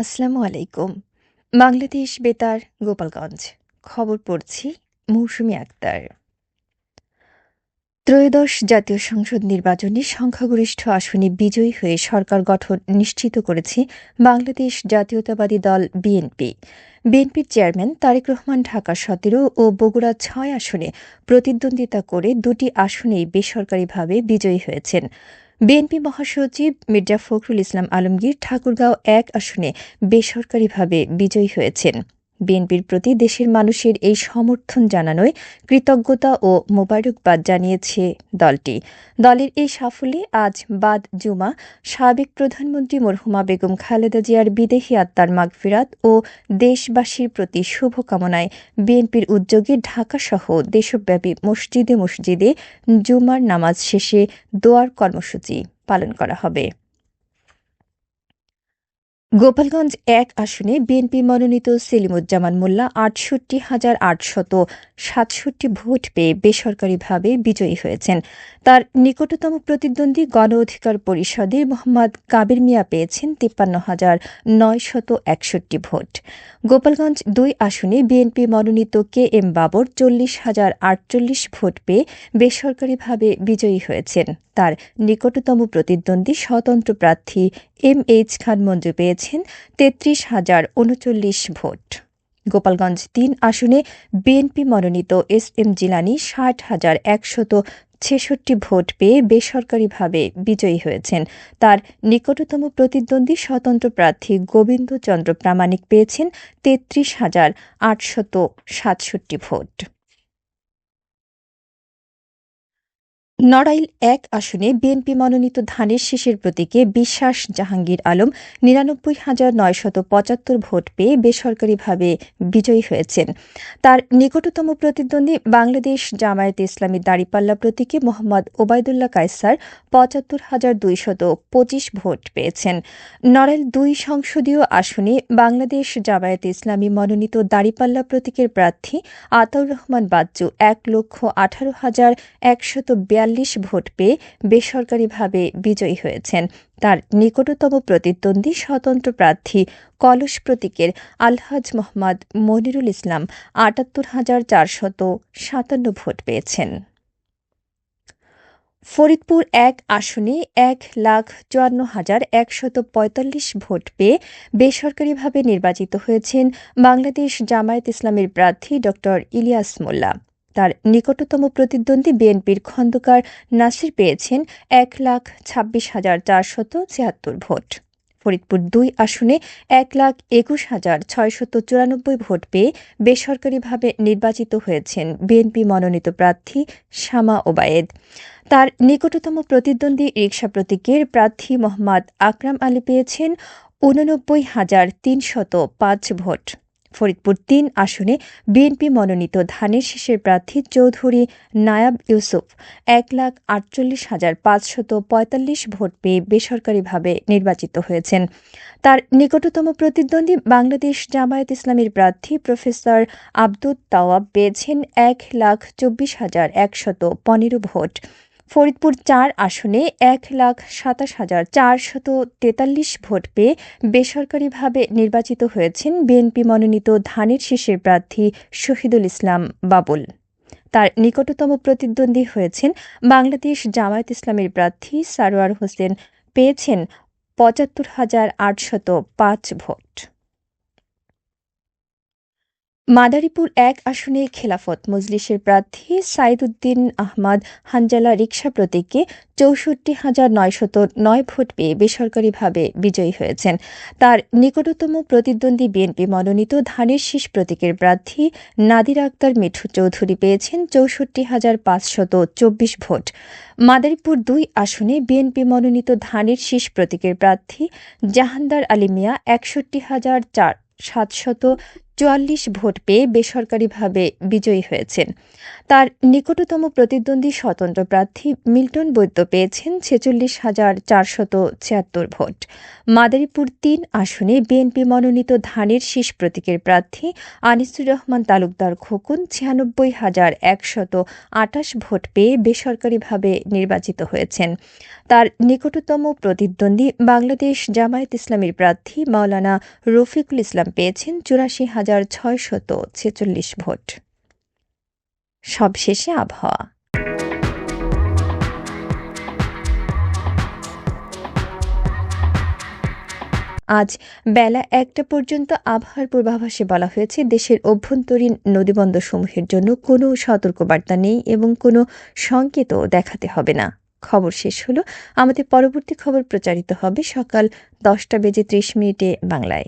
আসসালামু আলাইকুম। বাংলাদেশ বেতার গোপালগঞ্জ। খবর পড়ছি মৌসুমী আক্তার। ত্রয়োদশ জাতীয় সংসদ নির্বাচনে সংখ্যাগরিষ্ঠ আসনে বিজয়ী হয়ে সরকার গঠন নিশ্চিত করেছে বাংলাদেশ জাতীয়তাবাদী দল বিএনপি। বিএনপির চেয়ারম্যান তারেক রহমান ঢাকা ১৭ ও বগুড়া ৬ আসনে প্রতিদ্বন্দ্বিতা করে দুটি আসনেই বেসরকারিভাবে বিজয়ী হয়েছেন। বিএনপি মহাসচিব মির্জা ফখরুল ইসলাম আলমগীর ঠাকুরগাঁও ১ আসনে বেসরকারিভাবে বিজয়ী হয়েছেন। বিএনপির প্রতি দেশের মানুষের এই সমর্থন জানানোয় কৃতজ্ঞতা ও মোবারকবাদ জানিয়েছে দলটি। দলের এই সাফল্যে আজ বাদ জুমা সাবেক প্রধানমন্ত্রী মরহুমা বেগম খালেদা জিয়ার বিদেহী আত্মার মাগফিরাত ও দেশবাসীর প্রতি শুভকামনায় বিএনপির উদ্যোগে ঢাকাসহ দেশব্যাপী মসজিদে মসজিদে জুমার নামাজ শেষে দোয়ার কর্মসূচি পালন করা হবে। গোপালগঞ্জ ১ আসনে বিএনপি মনোনীত সেলিমুজ্জামান মোল্লা ৬৮,৮৬৭ ভোট পেয়ে বেসরকারিভাবে বিজয়ী হয়েছেন। তার নিকটতম প্রতিদ্বন্দ্বী গণ অধিকার পরিষদের মোহাম্মদ কাবির মিয়া পেয়েছেন ৫৩,৯৬১ ভোট। গোপালগঞ্জ ২ আসনে বিএনপি মনোনীত কে এম বাবর ৪০,০৪৮ ভোট পেয়ে বেসরকারিভাবে বিজয়ী হয়েছেন। তার নিকটতম প্রতিদ্বন্দ্বী স্বতন্ত্র প্রার্থী এম এইচ খান মঞ্জু পেয়েছেন ৩৩,০৩৯ ভোট। গোপালগঞ্জ ৩ আসনে বিএনপি মনোনীত এস এম জিলানী ৬০,১৬৬ ভোট পেয়ে বেসরকারিভাবে বিজয়ী হয়েছেন। তার নিকটতম প্রতিদ্বন্দ্বী স্বতন্ত্র প্রার্থী গোবিন্দ চন্দ্র প্রামাণিক পেয়েছেন ৩৩,৮৬৭ ভোট। নড়াইল ১ আসনে বিএনপি মনোনীত ধানের শীষের প্রতীকে বিশ্বাস জাহাঙ্গীর আলম ৯৯,৯৭৫ ভোট পেয়ে বেসরকারিভাবে বিজয়ী হয়েছেন। তার নিকটতম প্রতিদ্বন্দ্বী বাংলাদেশ জামায়াতে ইসলামী দাঁড়িপাল্লা প্রতীকে মোহাম্মদ ওবায়দুল্লাহ কায়সার ৭৫,২২৫ ভোট পেয়েছেন। নড়াইল ২ সংসদীয় আসনে বাংলাদেশ জামায়াতে ইসলামী মনোনীত দাঁড়িপাল্লা প্রতীকের প্রার্থী আতাউর রহমান বাচ্চু ১,১৮,১৪২ ভোট পেয়ে বেসরকারিভাবে বিজয়ী হয়েছেন। তার নিকটতম প্রতিদ্বন্দ্বী স্বতন্ত্র প্রার্থী কলস প্রতীকের আলহাজ মোহাম্মদ মনিরুল ইসলাম ৭৮,৪৫৭ ভোট পেয়েছেন। ফরিদপুর ১ আসনে ১,৫৪,১৪৫ ভোট পেয়ে বেসরকারিভাবে নির্বাচিত হয়েছেন বাংলাদেশ জামায়াত ইসলামীর প্রার্থী ড ইলিয়াস মোল্লা। তার নিকটতম প্রতিদ্বন্দ্বী বিএনপির খন্দকার নাসির পেয়েছেন ১,২৬,৪৭৪ ভোট। ফরিদপুর ২ আসনে ১,২১,৬৯৪ ভোট পেয়ে বেসরকারিভাবে নির্বাচিত হয়েছেন বিএনপি মনোনীত প্রার্থী শামা ওবায়েদ। তার নিকটতম প্রতিদ্বন্দ্বী রিকশা প্রতীকের প্রার্থী মোহাম্মদ আকরাম আলী পেয়েছেন ৮৯,৩০৫ ভোট। ফরিদপুর ৩ আসনে বিএনপি মনোনীত ধানের শীষের প্রার্থী চৌধুরী নায়াব ইউসুফ ১,৪৮,৫৪৫ ভোট পেয়ে বেসরকারিভাবে নির্বাচিত হয়েছেন। তার নিকটতম প্রতিদ্বন্দ্বী বাংলাদেশ জামায়াত ইসলামীর প্রার্থী প্রফেসর আব্দুত তাওয়াব পেয়েছেন ১,২৪,১১৫ ভোট। ফরিদপুর ৪ আসনে ১,২৭,৪৪৩ ভোট পেয়ে বেসরকারিভাবে নির্বাচিত হয়েছেন বিএনপি মনোনীত ধানের শীষের প্রার্থী শহীদুল ইসলাম বাবুল। তার নিকটতম প্রতিদ্বন্দ্বী হয়েছেন বাংলাদেশ জামায়াত ইসলামীর প্রার্থী সারোয়ার হোসেন পেয়েছেন ৭৫,৮০৫ ভোট। মাদারীপুর ১ আসনে খেলাফত মজলিসের প্রার্থী সাইদুদ্দিন আহমদ হানজালা রিকশা প্রতীকে ৬৪,৯০৯ ভোট পেয়ে বেসরকারিভাবে বিজয়ী হয়েছেন। তার নিকটতম প্রতিদ্বন্দ্বী বিএনপি মনোনীত ধানের শীষ প্রতীকের প্রার্থী নাদির আক্তার মিঠু চৌধুরী পেয়েছেন ৬৪,৫২৪ ভোট। মাদারীপুর ২ আসনে বিএনপি মনোনীত ধানের শীষ প্রতীকের প্রার্থী জাহানদার আলী মিয়া ৬১,৭৪৪ 44 ভোট পেয়ে বেসরকারিভাবে বিজয়ী হয়েছেন। তার নিকটতম প্রতিদ্বন্দ্বী স্বতন্ত্র প্রার্থী মিল্টন বৈদ্য পেয়েছেন ৪৬,৪৭৬ ভোট। মাদারীপুর ৩ আসনে বিএনপি মনোনীত ধানের শীষ প্রতীকের প্রার্থী আনিসুর রহমান তালুকদার খোকন ৯৬,১২৮ ভোট পেয়ে বেসরকারিভাবে নির্বাচিত হয়েছেন। তার নিকটতম প্রতিদ্বন্দ্বী বাংলাদেশ জামায়াত ইসলামীর প্রার্থী মাওলানা রফিকুল ইসলাম পেয়েছেন ৮৪,৬৪৬ ভোট। সবশেষে আবহাওয়া। আজ বেলা ১টা পর্যন্ত আবহাওয়ার পূর্বাভাসে বলা হয়েছে, দেশের অভ্যন্তরীণ নদীবন্দরসমূহের জন্য কোনো সতর্কবার্তা নেই এবং কোনো সংকেতও দেখাতে হবে না। খবর শেষ হলো। আমাদের পরবর্তী খবর প্রচারিত হবে সকাল ১০টা বেজে ৩০ মিনিটে বাংলায়।